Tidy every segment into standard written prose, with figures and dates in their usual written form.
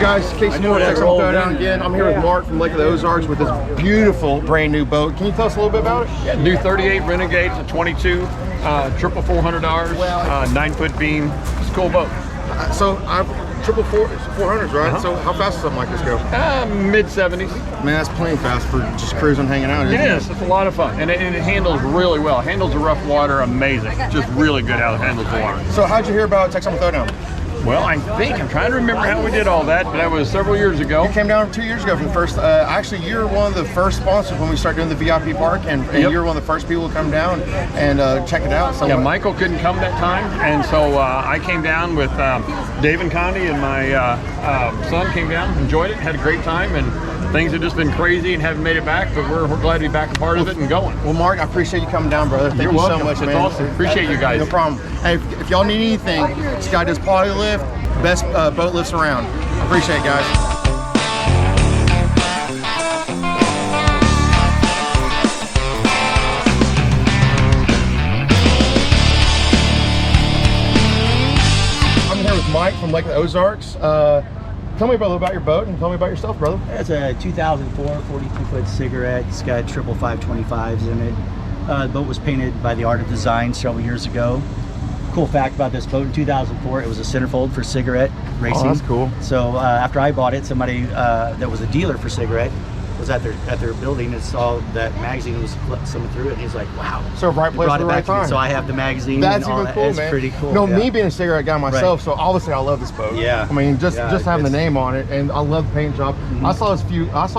guys, Casey Moore, Texoma Throwdown again. I'm here with Mark from Lake of the Ozarks with this beautiful brand new boat. Can you tell us a little bit about it? Yeah, new 38 Renegade, it's a 22, triple $400, 9-foot beam. It's a cool boat. So I've triple 400s, right? So how fast does something like this go? Mid 70s. Man, that's plenty fast for just cruising, hanging out. It is. It's a lot of fun, and it handles really well. It handles the rough water amazing. Just really good how it handles the water. So how'd you hear about Texoma Throwdown? Well, I'm trying to remember how we did all that, but that was several years ago. You came down 2 years ago for the first, actually you're one of the first sponsors when we started doing the VIP park, and you're one of the first people to come down and check it out. Yeah, Michael couldn't come that time, and so I came down with Dave and Connie, and my son came down, enjoyed it, had a great time, and things have just been crazy and haven't made it back, but we're glad to be back a part of it and going. Well, Mark, I appreciate you coming down, brother. Thank you so much, man. It's awesome. Appreciate you guys. No problem. Hey, if y'all need anything, this guy does poly lift, best boat lifts around. Appreciate it, guys. I'm here with Mike from Lake of the Ozarks. Tell me a little about your boat and tell me about yourself, brother. It's a 2004 42-foot cigarette. It's got triple 525s in it. The boat was painted by the Art of Design several years ago. Cool fact about this boat, in 2004 it was a centerfold for cigarette racing. Oh, that's cool. So after I bought it, somebody that was a dealer for cigarette was at their building and saw that magazine was coming through it, and he's like, wow. So right place at the right time. So I have the magazine. That's and all even cool, that. man. It's pretty cool. No, me being a cigarette guy myself, so obviously I love this boat. Yeah. I mean, just having the name on it, and I love the paint job. I saw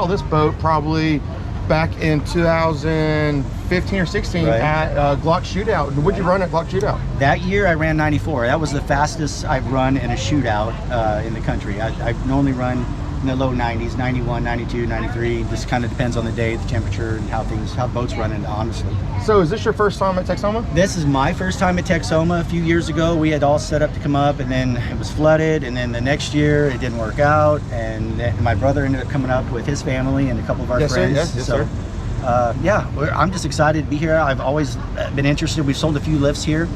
this boat probably back in 2015 or 16 at Glock Shootout. What'd you run at Glock Shootout? That year I ran 94. That was the fastest I've run in a shootout in the country. I normally run in the low 90s, 91, 92, 93. Just kind of depends on the day, the temperature, and how boats running, honestly. So is this your first time at Texoma? This is my first time at Texoma. A few years ago, we had all set up to come up, and then it was flooded, and then the next year it didn't work out, and my brother ended up coming up with his family and a couple of our friends. Yes, sir. Yeah, I'm just excited to be here. I've always been interested. We've sold a few lifts here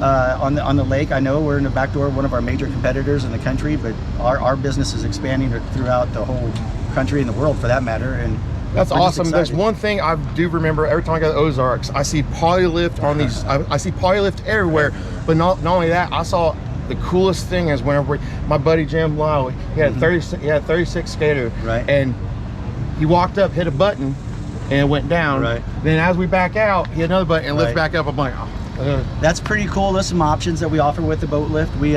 on the lake. I know we're in the back door of one of our major competitors in the country, but our business is expanding throughout the whole country and the world, for that matter. And that's awesome. There's one thing I do remember every time I go to the Ozarks, I see poly lift on these. I see poly lift everywhere. But not only that, I saw the coolest thing is whenever my buddy Jim Lyle, he had 36 skater, and he walked up, hit a button, and it went down. Then as we back out, he had another button and lift back up. I'm like, oh. That's pretty cool. There's some options that we offer with the boat lift. We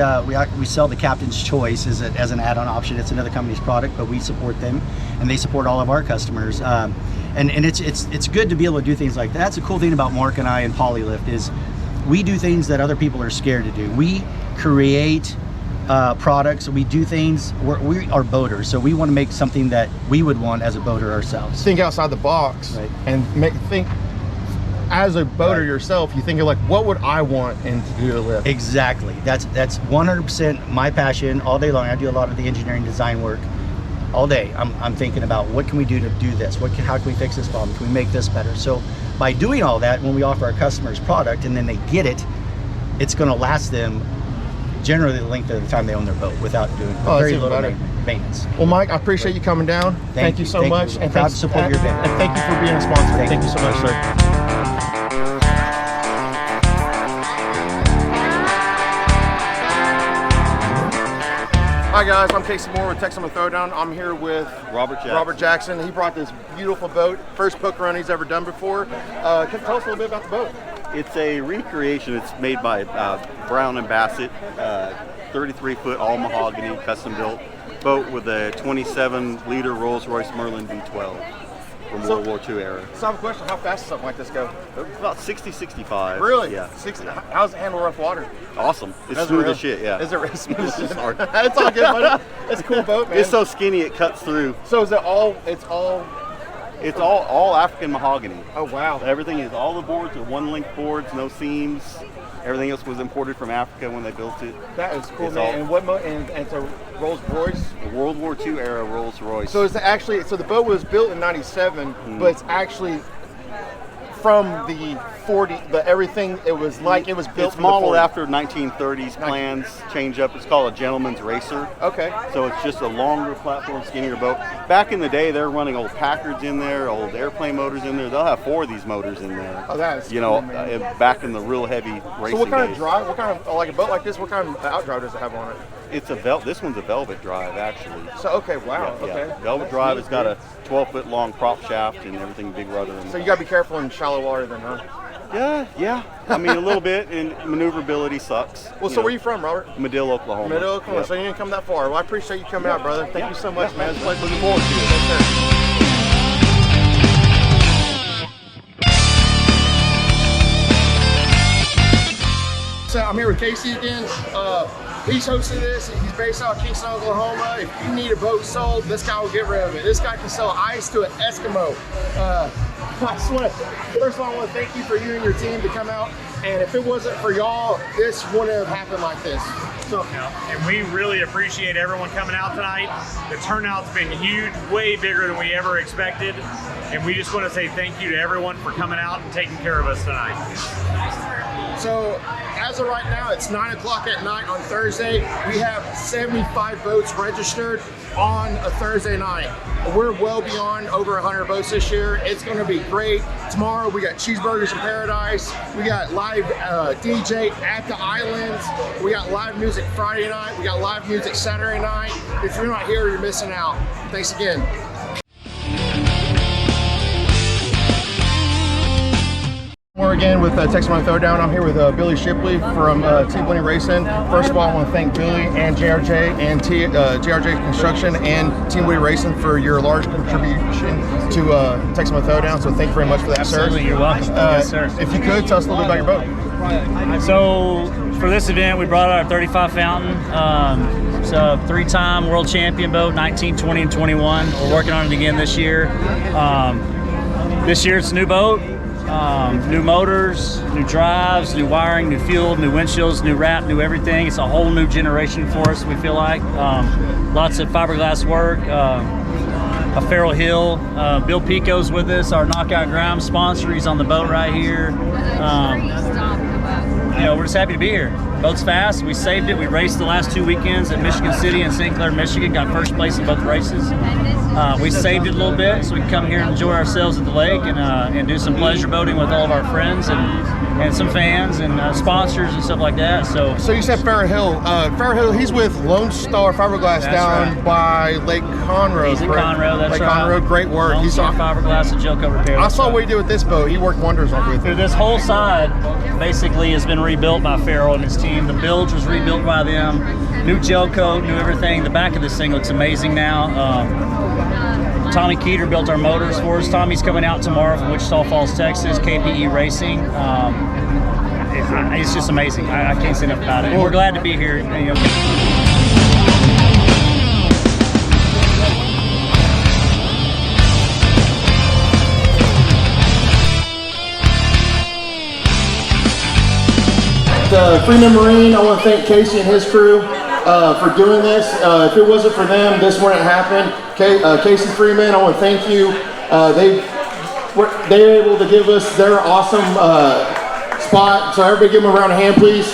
sell the Captain's Choice as an add-on option. It's another company's product, but we support them, and they support all of our customers. And it's good to be able to do things like that. That's a cool thing about Mark and I and Polylift is we do things that other people are scared to do. We create products. We do things. We are boaters, so we want to make something that we would want as a boater ourselves. Think outside the box and think. As a boater yourself, you think you're like, what would I want and to do to lift? Exactly. That's 100% my passion all day long. I do a lot of the engineering design work all day. I'm thinking about what can we do to do this? How can we fix this problem? Can we make this better? So by doing all that, when we offer our customers product and then they get it, it's going to last them generally the length of the time they own their boat without doing very little maintenance. Well, Mike, I appreciate you coming down. Thank you so much. And proud to support your event. And thank you for being a sponsor. Thank you so much, sir. Hi guys, I'm Casey Moore with Texoma Throwdown. I'm here with Robert Jackson. He brought this beautiful boat, first poke run he's ever done before. Can you tell us a little bit about the boat? It's a recreation. It's made by Brown and Bassett, 33-foot all mahogany, custom built boat with a 27-liter Rolls-Royce Merlin V12 from World War II era. So I have a question, how fast does something like this go? About 60, 65. Really? Yeah. 60. How does it handle rough water? Awesome. It's smooth as shit, yeah. Is it smooth as shit? It's all good, buddy. It's a cool boat, man. It's so skinny it cuts through. So is it all, it's all African mahogany. Oh, wow. Everything is, all the boards are one-length boards, no seams. Everything else was imported from Africa when they built it. That is cool, man. And it's a Rolls-Royce? A World War II era Rolls-Royce. So it's actually, so the boat was built in '97, but it's actually from the 40, the everything. It was like it was built. It's modeled after 1930s plans. Change up. It's called a gentleman's racer. Okay. So it's just a longer platform, skinnier boat. Back in the day, they're running old Packards in there, old airplane motors in there. They'll have 4 of these motors in there. Oh, that's cool, man. Back in the real heavy racing. So what kind days. of drive? What kind of like a boat like this? What kind of outdrive does it have on it? It's a This one's a velvet drive, actually. So okay, wow, Yeah, okay. yeah. Velvet drive. It's got a 12-foot long prop shaft and everything, big rudder. So you gotta be careful in shallow water then, huh? Yeah. I mean, a little bit, and maneuverability sucks. Well, so where are you from, Robert? Medill, Oklahoma. Medill, Oklahoma. Yep. So you didn't come that far. Well, I appreciate you coming out, brother. Thank you so much, man. It's a pleasure. Looking forward to it. Yes, sir. So I'm here with Casey again. He's hosting this. He's based out of Kingston, Oklahoma. If you need a boat sold, this guy will get rid of it. This guy can sell ice to an Eskimo. First of all, I want to thank you for you and your team to come out. And if it wasn't for y'all, this wouldn't have happened like this. So, and we really appreciate everyone coming out tonight. The turnout's been huge, way bigger than we ever expected. And we just want to say thank you to everyone for coming out and taking care of us tonight. So as of right now, it's 9 o'clock at night on Thursday. We have 75 boats registered on a Thursday night. We're well beyond over 100 boats this year. It's going to be great. Tomorrow we got Cheeseburgers in Paradise. We got live DJ at the islands. We got live music Friday night. We got live music Saturday night. If you're not here, you're missing out. Thanks again. We're again with Texoma Throwdown. I'm here with Billy Shipley from Team Winnie Racing. First of all, I want to thank Billy and JRJ and JRJ Construction and Team Winnie Racing for your large contribution to Texoma Throwdown. So thank you very much for that, Absolutely, sir. you're welcome. Yes, sir. If you could, tell us a little bit about your boat. So for this event, we brought out our 35 Fountain. It's a 3-time world champion boat, 19, 20, and 21. We're working on it again this year. This year it's a new boat. New motors, new drives, new wiring, new fuel, new windshields, new wrap, new everything. It's a whole new generation for us, we feel like. Lots of fiberglass work, a Farrell Hill. Bill Pico's with us, our Knockout Grimes sponsor. He's on the boat right here. We're just happy to be here. Boat's fast. We saved it. We raced the last 2 weekends at Michigan City and St. Clair, Michigan. Got first place in both races. We saved it a little bit so we can come here and enjoy ourselves at the lake and do some pleasure boating with all of our friends and some fans and sponsors and stuff like that. So you said Farrell Hill. Farrell Hill, he's with Lone Star Fiberglass down right. by Lake Conroe. He's in Conroe, that's Lake right. Conroe, great work. Lone Star Fiberglass and gel cover repair. I saw what he did with this boat. He worked wonders on it. This whole side basically has been rebuilt by Farrell and his team. The bilge was rebuilt by them. New gel coat, new everything. The back of this thing looks amazing now. Tommy Keeter built our motors for us. Tommy's coming out tomorrow from Wichita Falls, Texas, KPE Racing. It's just amazing. I can't say enough about it. And we're glad to be here. Freeman Marine, I want to thank Casey and his crew for doing this. If it wasn't for them, this wouldn't happen. Casey Freeman, I want to thank you. They were able to give us their awesome spot. So everybody give them a round of hand, please.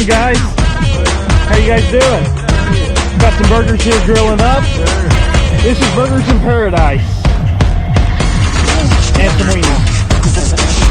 Guys, how you guys doing? Got some burgers here grilling up. This is Burgers in Paradise and some wings.